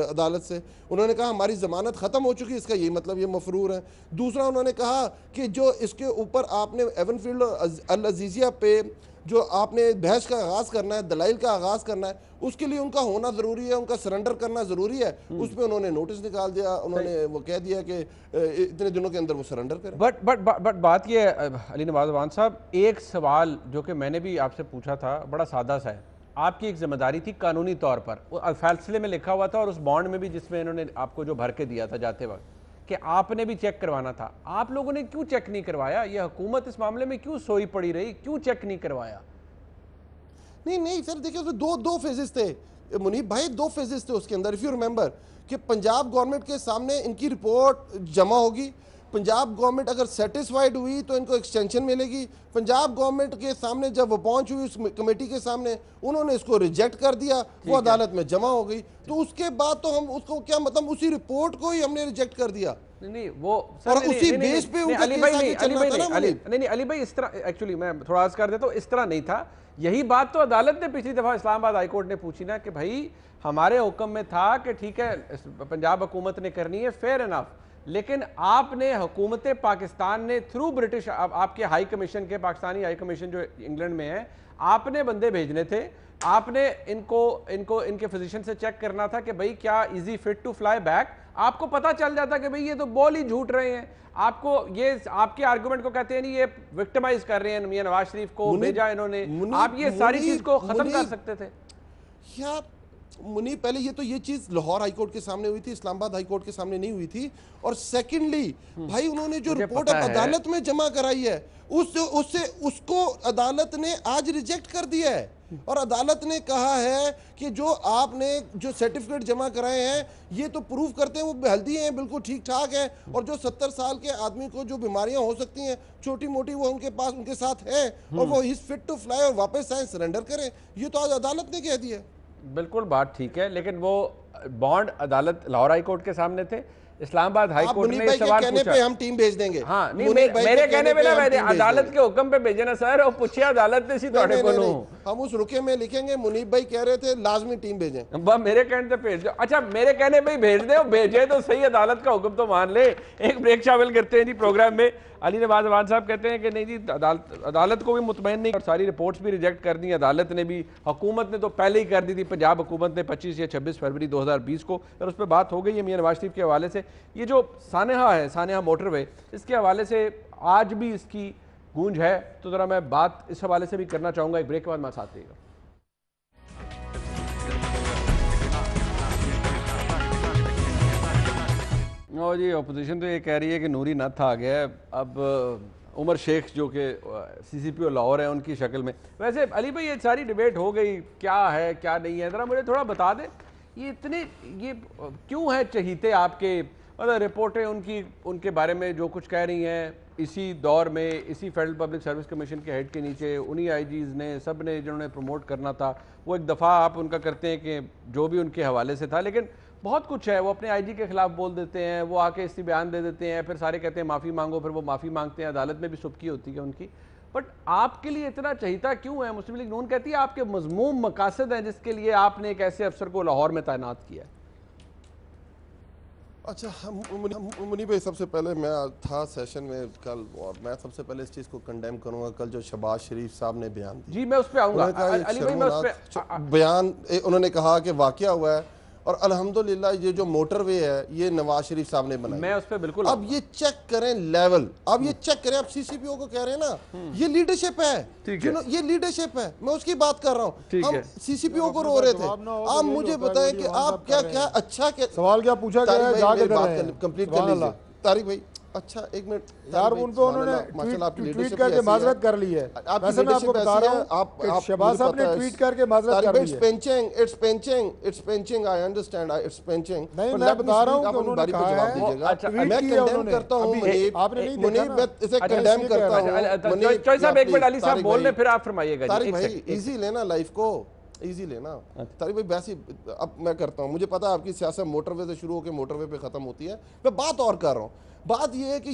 [SPEAKER 5] अदालत से। उन्होंने कहा हमारी ज़मानत ख़त्म हो चुकी है, इसका यही मतलब ये मफरूर हैं। दूसरा उन्होंने कहा कि जो इसके ऊपर आपने एवनफील्ड अल अजीज़िया पे जो आपने बहस का आगाज करना है, दलाइल का आगाज करना है, उसके लिए उनका होना जरूरी है, उनका सरेंडर करना जरूरी है। उस पर उन्होंने नोटिस निकाल दिया, उन्होंने वो कह दिया कि इतने दिनों के अंदर वो सरेंडर करें।
[SPEAKER 1] बट बात ये है अली नवाज अवान साहब, एक सवाल जो कि मैंने भी आपसे पूछा था बड़ा सादा सा है। आपकी एक जिम्मेदारी थी कानूनी तौर पर, वो फैसले में लिखा हुआ था और उस बॉन्ड में भी जिसमें इन्होंने आपको जो भर के दिया था जाते वक्त, कि आपने भी चेक करवाना था। आप लोगों ने क्यों चेक नहीं करवाया? ये हुकूमत इस मामले में क्यों सोई पड़ी रही? क्यों चेक नहीं करवाया?
[SPEAKER 5] नहीं सर, देखिए उसमें दो फेजेस थे मुनीब भाई, 2 फेजेस थे उसके अंदर। इफ यू रिमेंबर कि पंजाब गवर्नमेंट के सामने इनकी रिपोर्ट जमा होगी, पंजाब गवर्नमेंट अगर सेटिस्फाइड हुई तो इनको एक्सटेंशन मिलेगी। पंजाब गवर्नमेंट के सामने जब वो पहुंच हुई उस कमेटी के सामने, उन्होंने इसको रिजेक्ट कर दिया, वो अदालत में जमा हो गई। तो उसके बाद तो हम उसको क्या मतलब उसी रिपोर्ट को ही हमने रिजेक्ट कर दिया।
[SPEAKER 1] नहीं वो
[SPEAKER 5] और उसी बेस पे उनका केस आगे चलना था ना।
[SPEAKER 1] नहीं अली भाई, इस तरह एक्चुअली मैं थोड़ा अर्ज कर देता हूँ, इस तरह नहीं था। यही बात तो अदालत ने पिछली दफा इस्लामाबाद हाई कोर्ट ने पूछी ना कि भाई हमारे हुक्म में था कि ठीक है पंजाब हुकूमत ने करनी है, फेयर इनफ, लेकिन आपने हुकूमत पाकिस्तान ने थ्रू ब्रिटिश आपके हाई कमीशन के, पाकिस्तानी हाई कमीशन जो इंग्लैंड में है, आपने बंदे भेजने थे, आपने इनको इनके फिजिशियन से चेक करना था कि भाई क्या is he fit to fly back. आपको पता चल जाता कि भाई ये तो बोल ही झूठ रहे हैं। आपको ये आपके आर्गुमेंट को कहते हैं नहीं ये विक्टिमाइज कर रहे हैं मियां नवाज शरीफ को, भेजा इन्होंने, आप ये सारी चीज को खत्म कर सकते थे
[SPEAKER 5] यार। मुनीब पहले ये चीज लाहौर हाई कोर्ट के सामने हुई थी, इस्लामाबाद हाई कोर्ट के सामने नहीं हुई थी। और सेकेंडली भाई उन्होंने जो रिपोर्ट अदालत में जमा कराई है उसको अदालत ने आज रिजेक्ट कर दिया है। और अदालत ने कहा है कि जो आपने जो सर्टिफिकेट जमा कराए हैं ये तो प्रूफ करते हैं वो हेल्दी हैं, बिल्कुल ठीक ठाक है। और जो 70 साल के आदमी को जो बीमारियां हो सकती हैं छोटी मोटी वो उनके पास उनके साथ है और वो इज फिट टू फ्लाई और वापस आए सरेंडर करें, ये तो आज अदालत ने कह दिया।
[SPEAKER 1] बिल्कुल बात ठीक है, लेकिन वो बॉन्ड अदालत लाहौर हाई कोर्ट के सामने थे, इस्लामाबाद हाई कोर्ट ने सवाल
[SPEAKER 5] कहने
[SPEAKER 1] पूछा।
[SPEAKER 5] पे हम टीम भेज देंगे।
[SPEAKER 1] हाँ नहीं मेरे कहने पे ना, मैंने अदालत के हुक्म पे भेजे ना सर, और पूछिए अदालत ने सी थोड़े को
[SPEAKER 5] हम उस रुके में लिखेंगे मुनीब भाई कह रहे थे लाजमी टीम भेजें।
[SPEAKER 1] मेरे कहने पे भेज दो। अच्छा मेरे कहने पे ही भेज दे, भेजे तो सही, अदालत का हुक्म तो मान ले। एक ब्रेक शामिल करते हैं जी प्रोग्राम में। अली नवाज अवान साहब कहते हैं कि नहीं जी अदालत को भी मुतमईन नहीं, और सारी रिपोर्ट्स भी रिजेक्ट कर दी अदालत ने भी, हुकूमत ने तो पहले ही कर दी थी, पंजाब हुकूमत ने 25 या 26 फरवरी 2020 को, और उस पर बात हो गई है मियां नवाज शरीफ के हवाले से। ये जो सानेहा है, सानेहा मोटरवे, इसके हवाले से आज भी इसकी गूंज है, तो ज़रा मैं बात इस हवाले से भी करना चाहूँगा। एक ब्रेक के बाद मैं साथ देगा। और जी अपोजिशन तो ये कह रही है कि नूरी नथ आ गया है, अब उमर शेख जो कि CCPO लाहौर है उनकी शक्ल में। वैसे अली भाई ये सारी डिबेट हो गई, क्या है क्या नहीं है, ज़रा मुझे थोड़ा बता दें ये क्यों है चहीते आपके, मतलब रिपोर्टें उनके बारे में जो कुछ कह रही हैं इसी दौर में, इसी फेडरल पब्लिक सर्विस कमीशन के हेड के नीचे उन्हीं IGs ने, सब ने जिन्होंने प्रमोट करना था, वो एक दफ़ा आप उनका करते हैं कि जो भी उनके हवाले से था, लेकिन बहुत कुछ है वो अपने IG के खिलाफ बोल देते हैं, वो आके इसी बयान दे देते हैं, फिर सारे कहते हैं माफ़ी मांगो, फिर वो माफ़ी मांगते हैं, अदालत में भी सुबकी होती है उनकी। बट आपके लिए इतना चहीता क्यों है? मुस्लिम लीग नून कहती है आपके मजमूम मकासद हैं जिसके लिए आपने एक ऐसे अफसर को लाहौर में तैनात किया।
[SPEAKER 5] अच्छा मुनीब भाई, सबसे पहले मैं था सेशन में कल, और मैं सबसे पहले इस चीज़ को कंडेम करूंगा कल जो शहबाज शरीफ साहब ने बयान दिया।
[SPEAKER 1] जी मैं उस पर आऊँगा अली भाई, मैं उस पे
[SPEAKER 5] बयान उन्होंने कहा कि वाकया हुआ है और अल्हम्दुलिल्लाह ये जो मोटरवे है ये नवाज शरीफ साहब ने बनाई।
[SPEAKER 1] मैं उस पे बिल्कुल
[SPEAKER 5] अब ये चेक करें लेवल, अब ये चेक करें, अब CCPO को कह रहे हैं ना ये लीडरशिप है, ये लीडरशिप है, मैं उसकी बात कर रहा हूँ। हम CCPO को रो रहे थे, आप मुझे बताएं कि आप क्या क्या अच्छा क्या
[SPEAKER 3] सवाल क्या पूछा गया है, जाके
[SPEAKER 5] बात कंप्लीट कर लीजिए तारिक भाई। अच्छा एक मिनट
[SPEAKER 3] यार, उन पे उन्होंने ट्वीट करके माजरत कर ली है। वैसे मैं आपको बता रहा हूँ, आप शहबाज साहब ने ट्वीट करके माजरत कर ली है।
[SPEAKER 5] It's pinching I understand, it's pinching.
[SPEAKER 3] नहीं मैं बता रहा हूँ कि उन्होंने कहा है,
[SPEAKER 5] मैं कंडेम करता हूँ मुनीब, मैं इसे कंडेम करता हूँ मुनीब।
[SPEAKER 1] चॉइस साहब एक मिनट, अली साहब बोल ले फिर आप फरमाइएगा।
[SPEAKER 5] तारिक भाई इजी लेना लाइफ को, इजी लेना। तारिक भाई वैसे अब मैं करता हूँ, मुझे पता है आपकी सियासत मोटरवे से शुरू होकर मोटरवे पे खत्म होती है, मैं बात और कर रहा हूँ। बात ये है कि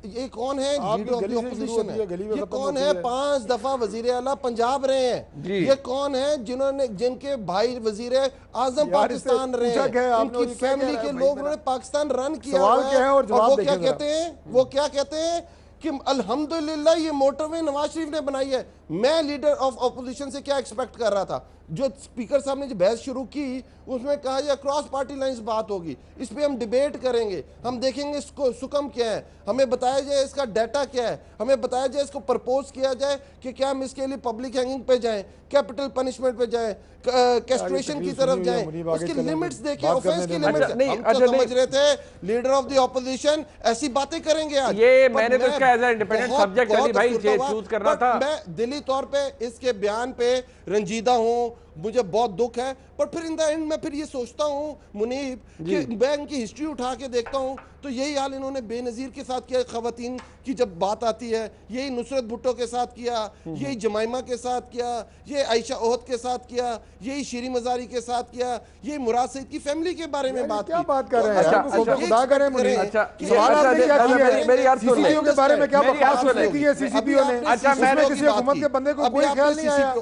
[SPEAKER 5] ये कौन है, लीडर ऑफ द ऑपोजिशन है, ये कौन है, 5 दफा वजीर आला पंजाब रहे हैं, ये कौन है जिनके भाई वजीर आजम पाकिस्तान रहे हैं, उनकी फैमिली के लोग उन्होंने पाकिस्तान रन किया है, और वो क्या कहते हैं कि अल्हम्दुलिल्लाह ये मोटरवे नवाज शरीफ ने बनाई है। मैं लीडर ऑफ ऑपोजिशन से क्या एक्सपेक्ट कर रहा था? जो स्पीकर साहब ने जो बहस शुरू की उसमें कहा ये क्रॉस पार्टी लाइंस बात होगी, इस पे हम डिबेट करेंगे, हम देखेंगे इसको सुकम क्या है, हमें बताया जाए इसका डाटा क्या है, हमें बताया जाए इसको प्रपोज किया जाए कि क्या हम इसके लिए पब्लिक हैंगिंग पे जाएं, कैपिटल पनिशमेंट पे जाएं, कैस्ट्रेशन की तरफ जाएं, उसकी लिमिट्स देखें, ऑफेंस की लिमिट्स। हम तो समझ रहे थे लीडर ऑफ द ऑपोजिशन ऐसी बातें करेंगे आज।
[SPEAKER 1] ये मैंने तो इसका as a independent subject Ali भाई चूज करना था।
[SPEAKER 5] मैं दिली तौर पे इसके बयान पे रंजीदा हूं, मुझे बहुत दुख है, पर फिर इन द एंड मैं फिर ये सोचता हूँ मुनीब कि मैं इनकी हिस्ट्री उठा के देखता हूँ तो यही हाल इन्होंने बेनज़ीर के साथ किया, खवातीन की जब बात आती है, यही नुसरत भुट्टो के साथ किया, यही जमाइमा के साथ किया, ये आयशा ओहद के साथ किया, यही शीरी मजारी के साथ किया, यही मुराद सईद की फैमिली के बारे में बात
[SPEAKER 3] क्या
[SPEAKER 5] की।
[SPEAKER 3] बात कर रहे हैं? खुदा करें मुनीब।
[SPEAKER 1] अच्छा
[SPEAKER 3] सवाल आपने क्या किया है?
[SPEAKER 1] मेरी यार सुन
[SPEAKER 3] सीसीपीओ के बारे में क्या
[SPEAKER 1] मेरी यार
[SPEAKER 3] बकवास
[SPEAKER 1] सुन
[SPEAKER 3] की है सीसीपीओ ने?
[SPEAKER 1] अच्छा,
[SPEAKER 3] उसमें किसी हुकूमत के बंदे को कोई ख्याल नहीं आया।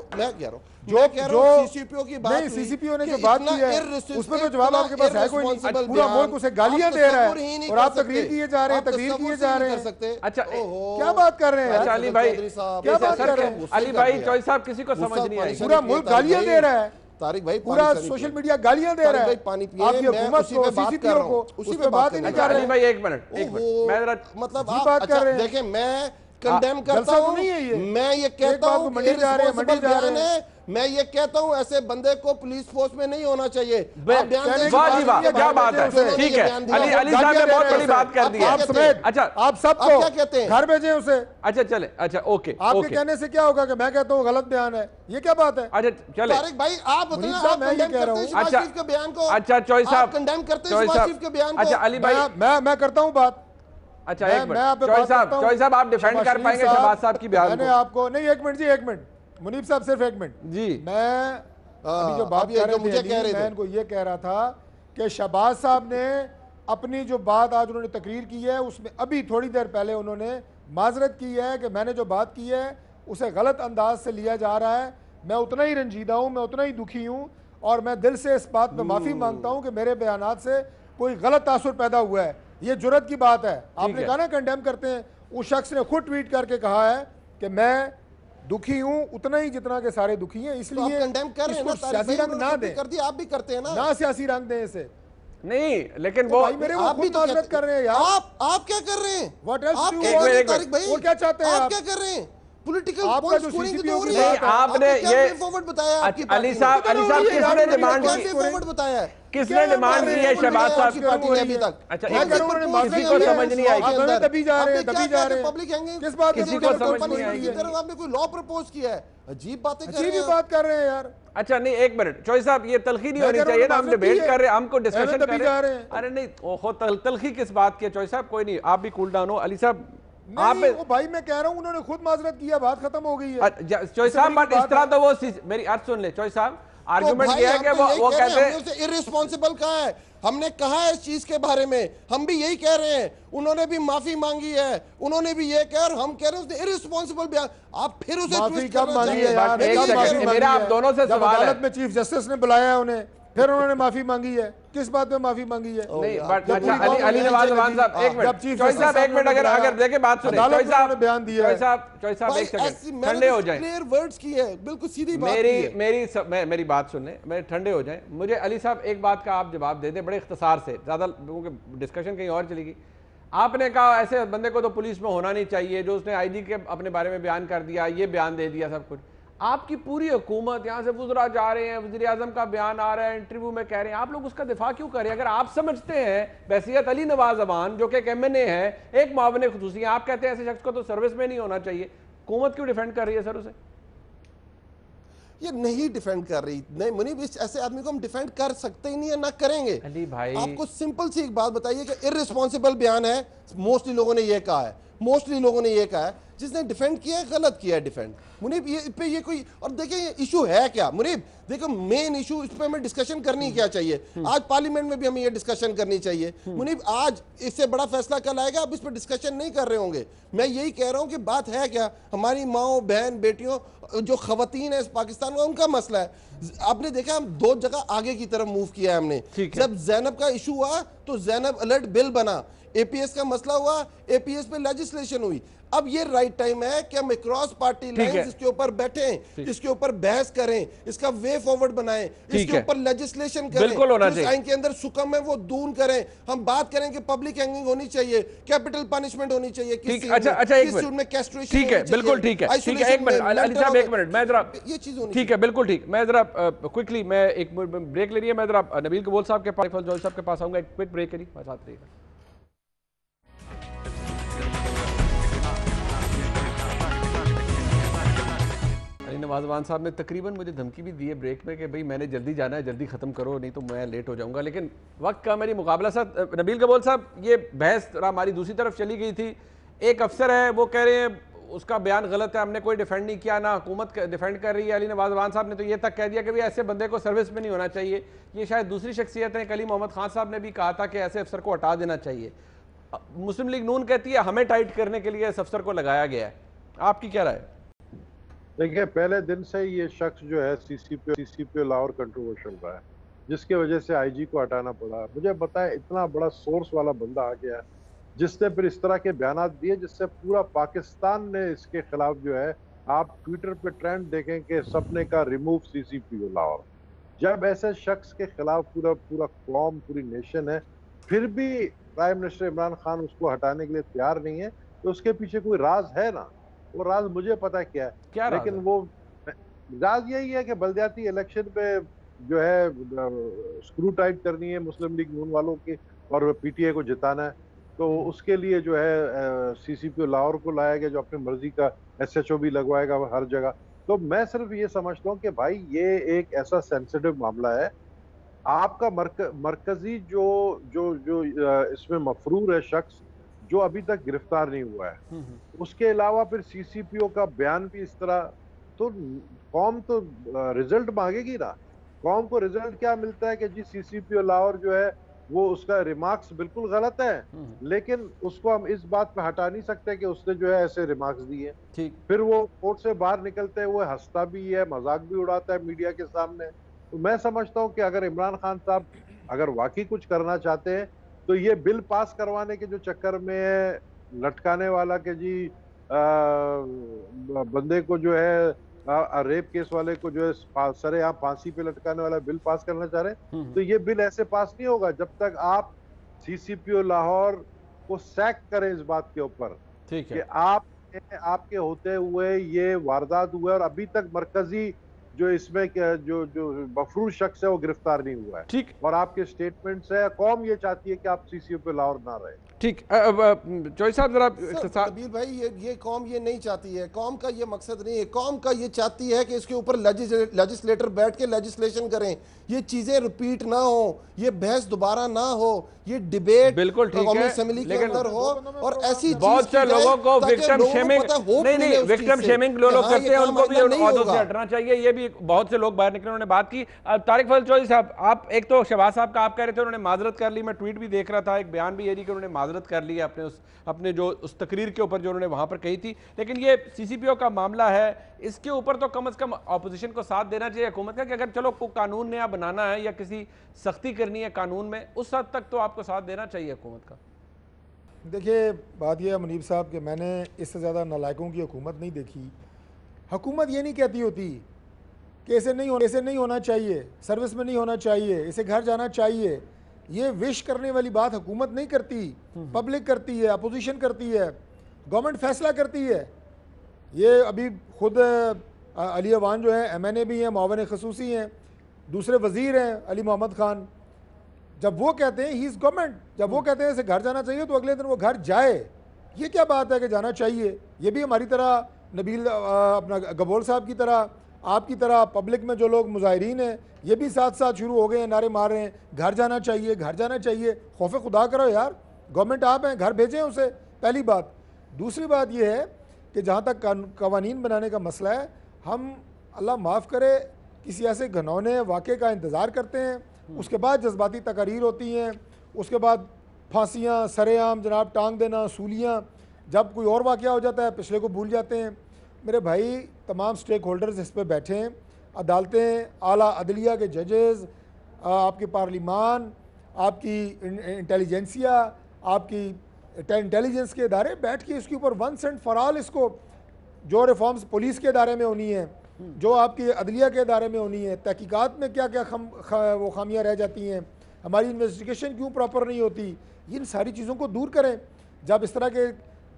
[SPEAKER 5] मैं कह रहा हूँ
[SPEAKER 3] जो
[SPEAKER 5] सीसीपीओ की बात
[SPEAKER 3] नहीं, सीसीपीओ ने जो बात की है उसमें तो जवाब आपके पास है कोई नहीं। पूरा मुल्क उसे गालियां दे रहा है और आप तकरीर किए जा रहे हैं, तकरीर किए जा रहे हैं।
[SPEAKER 1] अच्छा
[SPEAKER 3] क्या बात कर रहे हैं?
[SPEAKER 1] अच्छा अली भाई,
[SPEAKER 3] क्या बात कर रहे हैं?
[SPEAKER 1] अली भाई चौधरी साहब किसी को समझ नहीं आई।
[SPEAKER 3] पूरा मुल्क गालियां दे रहा है,
[SPEAKER 5] तारिक भाई,
[SPEAKER 3] पूरा सोशल मीडिया गालियां दे रहा है।
[SPEAKER 5] पानी पिए,
[SPEAKER 3] आप ये हुकूमत को, सीसीपीओ को उसी पे बात ही नहीं कर रहे।
[SPEAKER 1] अली भाई एक मिनट मैं जरा
[SPEAKER 5] मतलब
[SPEAKER 3] आप बात कर रहे हैं।
[SPEAKER 5] देखें, मैं कंडेम करता हूं,
[SPEAKER 3] नहीं है ये।
[SPEAKER 5] मैं ये कहता हूं कि
[SPEAKER 3] मंडी जा रहे हैं, मंडी जा रहे हैं।
[SPEAKER 5] मैं ये कहता हूं ऐसे बंदे को पुलिस फोर्स में नहीं होना चाहिए।
[SPEAKER 1] वाह जी वाह, क्या बात है, ठीक है। अली साहब ने बहुत बड़ी बात कर दी है। अच्छा
[SPEAKER 3] आप सबको
[SPEAKER 5] क्या कहते हैं?
[SPEAKER 3] घर भेजे उसे।
[SPEAKER 1] अच्छा चले, अच्छा ओके,
[SPEAKER 3] आपके कहने से क्या होगा कि मैं कहता हूँ गलत बयान है? ये क्या बात है?
[SPEAKER 1] अच्छा चले
[SPEAKER 5] तारिक भाई, आप बताएं, आप कंडेम करते हैं शहबाज शरीफ के बयान को?
[SPEAKER 1] अच्छा चौधरी साहब
[SPEAKER 5] कंडेम करते हैं शहबाज शरीफ के बयान को?
[SPEAKER 1] अच्छा अली भाई
[SPEAKER 3] मैं करता हूँ बात।
[SPEAKER 1] अच्छा एक मिनट चौधरी साहब आप डिफेंड कर पाएंगे शहबाज साहब की बयान
[SPEAKER 3] मैंने आपको नहीं, एक मिनट जी, एक मिनट मुनीब साहब, सिर्फ एक मिनट
[SPEAKER 1] जी।
[SPEAKER 3] मैं अभी जो बात कर रहे थे, मैं इनको ये कह रहा था कि शहबाज साहब ने अपनी जो बात आज उन्होंने तकरीर की है उसमें अभी थोड़ी देर पहले उन्होंने माजरत की है कि मैंने जो बात की है उसे गलत अंदाज से लिया जा रहा है। मैं उतना ही रंजीदा हूँ, मैं उतना ही दुखी हूँ और मैं दिल से इस बात पे माफ़ी मांगता हूँ कि मेरे बयानात से कोई गलत तासुर पैदा हुआ है। ये जुर्रत की बात है। आपने कहा ना कंडेम करते हैं, उस शख्स ने खुद ट्वीट करके कहा है कि मैं दुखी हूं उतना ही जितना के सारे दुखी हैं, इसलिए
[SPEAKER 5] कंडेम कर रहे हैं ना,
[SPEAKER 3] सियासी रंग ना दें।
[SPEAKER 5] कर दिया, आप भी करते हैं
[SPEAKER 3] ना सियासी रंग दें इसे।
[SPEAKER 1] नहीं लेकिन वो
[SPEAKER 3] भाई मेरे आप भी तो माजरत कर रहे हैं यार।
[SPEAKER 5] आप क्या कर रहे हैं?
[SPEAKER 3] व्हाट एल्स
[SPEAKER 5] आप
[SPEAKER 3] डू
[SPEAKER 5] क्या कर रहे हैं तारिक भाई?
[SPEAKER 3] और क्या चाहते हैं
[SPEAKER 5] आप? क्या कर रहे हैं? पॉलिटिकल
[SPEAKER 3] आपका जो
[SPEAKER 5] स्कोरिंग
[SPEAKER 3] CCPO
[SPEAKER 5] तो हो रही
[SPEAKER 3] की
[SPEAKER 5] है।
[SPEAKER 3] बात है,
[SPEAKER 1] आपने ये
[SPEAKER 5] फॉरवर्ड बताया आपकी
[SPEAKER 1] अली साहब किसने डिमांड की?
[SPEAKER 5] फॉरवर्ड बताया है,
[SPEAKER 1] किसने डिमांड की है शहबाज साहब
[SPEAKER 5] की पार्टी ने अभी तक?
[SPEAKER 1] अच्छा
[SPEAKER 3] किसी को समझ नहीं आई। दबी जा रहे हैं, दबी जा रहे हैं।
[SPEAKER 5] पब्लिक हैंगिंग
[SPEAKER 3] किस बात
[SPEAKER 1] किसी को समझ नहीं आई।
[SPEAKER 5] की तरफ आपने कोई लॉ प्रपोज किया है? अजीब बातें कर रहे
[SPEAKER 3] अजीब
[SPEAKER 5] हैं।
[SPEAKER 3] बात कर रहे हैं यार।
[SPEAKER 1] अच्छा नहीं एक मिनट चौधरी साहब, ये तलखी नहीं होनी चाहिए ना, हम डिबेट कर रहे हैं, हमको डिस्कशन कर रहे हैं। अरे नहीं ओहो, तलखी किस बात की है चौधरी साहब? कोई नहीं, आप भी कूल डाउन हो। अली साहब
[SPEAKER 3] आप भाई मैं कह रहा हूं उन्होंने खुद माजरत किया, बात खत्म हो गई है
[SPEAKER 1] चौधरी साहब। बट इस तरह तो वो मेरी अर्ज सुन ले चौधरी साहब, आर्गुमेंट ये है कि वो कहते हैं
[SPEAKER 5] इररिस्पॉन्सिबल कहा है, हमने कहा है इस चीज के बारे में, हम भी यही कह रहे हैं। उन्होंने भी माफी मांगी है, उन्होंने भी ये कह, और हम कह रहे हैं उसने इररिस्पॉन्सिबल बयान, आप फिर उसे
[SPEAKER 3] माफी कब मांगी है यार?
[SPEAKER 1] मेरा आप दोनों से सवाल है।
[SPEAKER 3] अदालत में चीफ जस्टिस ने बुलाया है उन्हें, फिर उन्होंने माफी मांगी है, किस बात में माफी मांगी है?
[SPEAKER 1] नहीं बट अच्छा अली नवाज जवान साहब एक मिनट, चौधरी साहब एक मिनट, अगर देखे बात सुने चौधरी साहब ने बयान दिया है। चौधरी साहब एक सेकंड ठंडे हो जाएं,
[SPEAKER 5] क्लियर वर्ड्स की है, बिल्कुल सीधी बात है।
[SPEAKER 1] मेरी बात सुनने, मेरे ठंडे हो जाएं। मुझे अली साहब एक बात का आप जवाब दे दें बड़े इख्तिसार से, ज्यादा लोगों के डिस्कशन कहीं और चलेगी। आपने कहा ऐसे बंदे को तो पुलिस में होना नहीं चाहिए, जो उसने आईजी के अपने बारे में बयान कर दिया, ये बयान दे दिया सब कुछ। आपकी पूरी हुकूमत यहाँ से वज़रा जा रहे हैं, वज़ीर आज़म का बयान आ रहा है, इंटरव्यू में कह रहे हैं, आप लोग उसका दिफा क्यों कर रहे हैं? अगर आप समझते हैं बहसियत अली नवाज अवान जो कि एक MNA है, एक मावन खुसूसी है, आप कहते हैं ऐसे शख्स को तो सर्विस में नहीं होना चाहिए, हुकूमत क्यों डिफेंड कर रही है सर उसे?
[SPEAKER 5] ये नहीं डिफेंड कर रही। नहीं मुनीब, इस ऐसे आदमी को हम डिफेंड कर सकते ही नहीं है, ना करेंगे।
[SPEAKER 1] अली भाई
[SPEAKER 5] आपको सिंपल सी एक बात बताइए कि इररिस्पॉन्सिबल बयान है, मोस्टली लोगों ने ये कहा है, मोस्टली लोगों ने ये कहा है। जिसने डिफेंड किया है गलत किया है डिफेंड। मुनीब ये पे ये कोई, और देखिए ये इशू है क्या मुनीब, देखो मेन इशू इस पे हमें डिस्कशन करनी क्या चाहिए, आज पार्लियामेंट में भी हमें ये डिस्कशन करनी चाहिए। मुनीब आज इससे बड़ा फैसला कल आएगा, अब इस पर डिस्कशन नहीं कर रहे होंगे। मैं यही कह रहा हूं कि बात है क्या, हमारी माओ बहन बेटियों जो खवातीन है इस पाकिस्तान में, उनका मसला है। आपने देखा हम दो जगह आगे की तरफ मूव किया है हमने। जब जैनब का इशू हुआ तो जैनब अलर्ट बिल बना, एपीएस का मसला हुआ, एपीएस पे लेजिस्लेशन हुई। अब ये राइट टाइम है कि हम क्रॉस पार्टी लाइंस इसके ऊपर बैठें, इसके ऊपर बहस करें, इसका वे फॉरवर्ड बनाएं, इसके ऊपर लेजिस्लेशन करें,
[SPEAKER 1] बिल्कुल होना चाहिए।
[SPEAKER 5] आइन के अंदर सुकम है वो दूर करें। हम बात करें कि पब्लिक हैंगिंग होनी चाहिए, कैपिटल पनिशमेंट होनी चाहिए,
[SPEAKER 1] ठीक है, अच्छा एक मिनट,
[SPEAKER 5] कैस्ट्रेशन,
[SPEAKER 1] ठीक है, बिल्कुल ठीक है, ठीक है, एक मिनट अली साहब, एक मिनट, मैं जरा
[SPEAKER 5] ये चीज होनी,
[SPEAKER 1] ठीक है, बिल्कुल ठीक, मैं जरा क्विकली, मैं एक ब्रेक ले रही है, मैं जरा नबील कबूल साहब के पास, जॉय साहब के पास आऊंगा, एक क्विक ब्रेक करिए, मैं साथ रहिएगा। नवाजवान साहब ने तकरीबन मुझे धमकी भी दी है ब्रेक में कि भाई मैंने जल्दी जाना है, जल्दी ख़त्म करो नहीं तो मैं लेट हो जाऊंगा, लेकिन वक्त का मेरी मुकाबला साथ। नबील कबूल साहब, ये बहस हमारी दूसरी तरफ चली गई थी। एक अफसर है वो कह रहे हैं उसका बयान गलत है, हमने कोई डिफेंड नहीं किया, ना हुकूमत डिफेंड कर रही है। अली नवाजवान साहब ने तो ये तक कह दिया कि भाई ऐसे बंदे को सर्विस में नहीं होना चाहिए। ये शायद दूसरी शख्सियत है, अली मोहम्मद खान साहब ने भी कहा था कि ऐसे अफसर को हटा देना चाहिए। मुस्लिम लीग नून कहती है हमें टाइट करने के लिए इस अफसर को लगाया गया है, आपकी क्या राय है?
[SPEAKER 4] देखिए, पहले दिन से ये शख्स जो है सीसीपी लाहौर कंट्रोवर्शियल रहा है, जिसकी वजह से आईजी को हटाना पड़ा। मुझे बताया इतना बड़ा सोर्स वाला बंदा आ गया है जिसने फिर इस तरह के बयान दिए जिससे पूरा पाकिस्तान ने इसके खिलाफ जो है, आप ट्विटर पे ट्रेंड देखें कि सपने का रिमूव सीसीपी लाहौर। जब ऐसे शख्स के खिलाफ पूरा कौम, पूरी नेशन है, फिर भी प्राइम मिनिस्टर इमरान खान उसको हटाने के लिए तैयार नहीं है, तो उसके पीछे कोई राज है ना। वो राज मुझे पता क्या है,
[SPEAKER 1] क्या
[SPEAKER 4] लेकिन वो राज यही है कि बल्दियाती इलेक्शन पे जो है स्क्रू टाइट करनी है मुस्लिम लीग नून वालों की और पीटीआई को जिताना है। तो उसके लिए जो है सीसीपी लाहौर को लाया गया, जो अपनी मर्जी का एसएचओ भी लगवाएगा हर जगह। तो मैं सिर्फ ये समझता हूँ कि भाई ये एक ऐसा सेंसिटिव मामला है, आपका मरकजी जो इसमें मफरूर है शख्स जो अभी तक गिरफ्तार नहीं हुआ है, उसके अलावा फिर सीसीपीओ का बयान भी इस तरह, तो कौम तो रिजल्ट मांगेगी ना। कौम को रिजल्ट क्या मिलता है कि जी सीसीपीओ लाहौर जो है वो उसका रिमार्क्स बिल्कुल गलत है, लेकिन उसको हम इस बात पे हटा नहीं सकते कि उसने जो है ऐसे रिमार्क्स दिए। फिर वो कोर्ट से बाहर निकलते हैं, वो हंसता भी है, मजाक भी उड़ाता है मीडिया के सामने। तो मैं समझता हूँ कि अगर इमरान खान साहब अगर वाकई कुछ करना चाहते हैं तो ये बिल पास करवाने के जो चक्कर में लटकाने वाला के जी बंदे को जो है रेप केस वाले को जो है सरेआम फांसी पे लटकाने वाला बिल पास करना चाह रहे हैं, तो ये बिल ऐसे पास नहीं होगा जब तक आप सीसीपीओ लाहौर को सैक करें इस बात के ऊपर कि आपके होते हुए ये वारदात हुए और अभी तक मरकजी जो इसमें जो मफरूर शख्स है वो गिरफ्तार नहीं हुआ है।
[SPEAKER 1] ठीक, और
[SPEAKER 4] आपके स्टेटमेंट से कौम ये चाहती है कि आप सीसीपीओ लाहौर ना रहे।
[SPEAKER 1] ठीक, चौधरी साहब जरा
[SPEAKER 5] कबीर भाई, ये कौम ये नहीं चाहती है, कौम का ये मकसद नहीं है। कौम का ये चाहती है कि इसके ऊपर लेजिस्लेटर बैठ के लेजिस्लेशन करें, ये चीजें रिपीट ना हो, ये बहस दोबारा ना हो, ये डिबेट
[SPEAKER 1] बिल्कुल ठीक है,
[SPEAKER 5] असेंबली के अंदर हो और ऐसी
[SPEAKER 1] बहुत से लोगों को विक्टिम शेमिंग नहीं विक्टिम शेमिंग लोग करते हैं, उनको भी औहदों से हटना चाहिए। ये भी बहुत से लोग बाहर निकले, उन्होंने बात की। तारिक फजल चौधरी साहब, आप एक तो शहबाज साहब का आप कह रहे थे उन्होंने माजरत कर ली, मैं ट्वीट भी देख रहा था, एक बयान भी ये कि उन्होंने माजरत कर ली अपने जो उस तकरीर के ऊपर जो उन्होंने वहां पर कही थी। लेकिन ये सीसीपीओ का मामला है, इसके ऊपर तो कम से कम ऑपोजिशन को साथ देना चाहिए हुकूमत का कि अगर चलो कोई कानून नया बनाना है या किसी सख्ती करनी है कानून में, उस हद तक तो आपको साथ देना चाहिए हुकूमत का।
[SPEAKER 3] देखिए, बात यह है मुनीब साहब कि मैंने इससे ज़्यादा नालायकों की हुकूमत नहीं देखी। हुकूमत ये नहीं कहती होती कि ऐसे नहीं होना चाहिए, सर्विस में नहीं होना चाहिए, इसे घर जाना चाहिए। ये विश करने वाली बात हुकूमत नहीं करती, पब्लिक करती है, अपोजिशन करती है, गवर्नमेंट फैसला करती है। ये अभी खुद अली अवान जो है MNA भी हैं, मुआवन खसूसी हैं, दूसरे वज़ीर हैं अली मोहम्मद खान, जब वो कहते हैं ही इज़ गवर्नमेंट, जब वो कहते हैं इसे घर जाना चाहिए तो अगले दिन वो घर जाए। ये क्या बात है कि जाना चाहिए? ये भी हमारी तरह नबील अपना गबोल साहब की तरह, आपकी तरह पब्लिक में जो लोग मुजाहिरीन हैं ये भी साथ साथ शुरू हो गए हैं, नारे मार रहे हैं घर जाना चाहिए, घर जाना चाहिए। खौफ खुदा करो यार, गवर्नमेंट आप हैं, घर भेजें उसे, पहली बात। दूसरी बात ये है कि जहाँ तक कवानीन बनाने का मसला है, हम अल्लाह माफ़ करे किसी ऐसे घनौने वाक़े का इंतज़ार करते हैं, उसके बाद जज्बाती तकारीर होती हैं, उसके बाद फांसियाँ, सरेआम जनाब टांग देना, सूलियाँ, जब कोई और वाक़या हो जाता है पिछले को भूल जाते हैं। मेरे भाई तमाम स्टेक होल्डर्स इस पर बैठे हैं, अदालतें, आला अदलिया के जजेज़, आपकी पार्लिमान, आपकी इंटेलिजेंसिया, आपकी इंटेलिजेंस के इदारे बैठ के इसके ऊपर वन सेंट फॉर ऑल, इसको जो रिफॉर्म्स पुलिस के इदारे में होनी है, जो आपकी अदलिया के इदारे में होनी है, तहकीकात में क्या क्या वो खामियाँ रह जाती हैं, हमारी इन्वेस्टिगेशन क्यों प्रॉपर नहीं होती, इन सारी चीज़ों को दूर करें। जब इस तरह के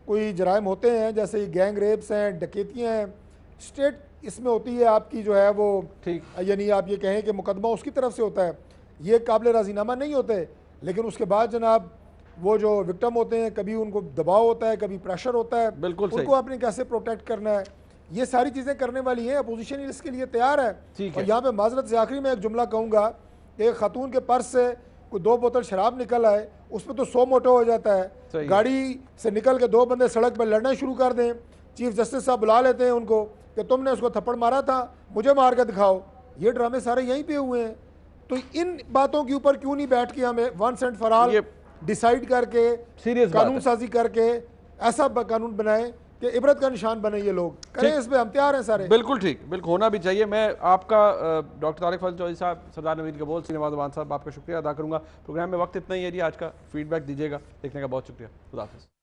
[SPEAKER 3] कोई जराइम होते हैं, जैसे गैंग रेप्स हैं, डकैतियाँ हैं, स्टेट इसमें होती है आपकी जो है वो, यानी आप ये कहें कि मुकदमा उसकी तरफ से होता है, ये काबिल राजीनामा नहीं होते, लेकिन उसके बाद जनाब वो जो विक्टिम होते हैं, कभी उनको दबाव होता है, कभी प्रेशर होता है,
[SPEAKER 1] बिल्कुल
[SPEAKER 3] उनको आपने कैसे प्रोटेक्ट करना है, ये सारी चीज़ें करने वाली हैं। अपोजिशन इसके लिए तैयार है। और यहाँ पे माजरत से आखिरी में एक जुमला कहूँगा, एक खातून के पर्स से कोई 2 बोतल शराब निकल आए, उस पर तो 100 मोटो हो जाता है। गाड़ी से निकल के 2 बंदे सड़क पर लड़ना शुरू कर दें, चीफ जस्टिस साहब बुला लेते हैं उनको कि तुमने उसको थप्पड़ मारा था, मुझे मार के दिखाओ। ये ड्रामे सारे यहीं पे हुए हैं। तो इन बातों के ऊपर क्यों नहीं बैठ के हमें one sent for all decide करके, सीरियस कानून साजी करके ऐसा कानून बनाए कि इबरत का निशान बने, ये लोग करें, इस पे हम तैयार हैं सारे।
[SPEAKER 1] बिल्कुल ठीक, बिल्कुल होना भी चाहिए। मैं आपका डॉक्टर तारिक फजल चौधरी साहब, सरदार नवीद कबूल, सीनेवाज अमान साहब, आपका शुक्रिया अदा करूंगा। प्रोग्राम में वक्त इतना ही है जी, आज का फीडबैक दीजिएगा, देखने का बहुत शुक्रिया। खुदा हाफिज़।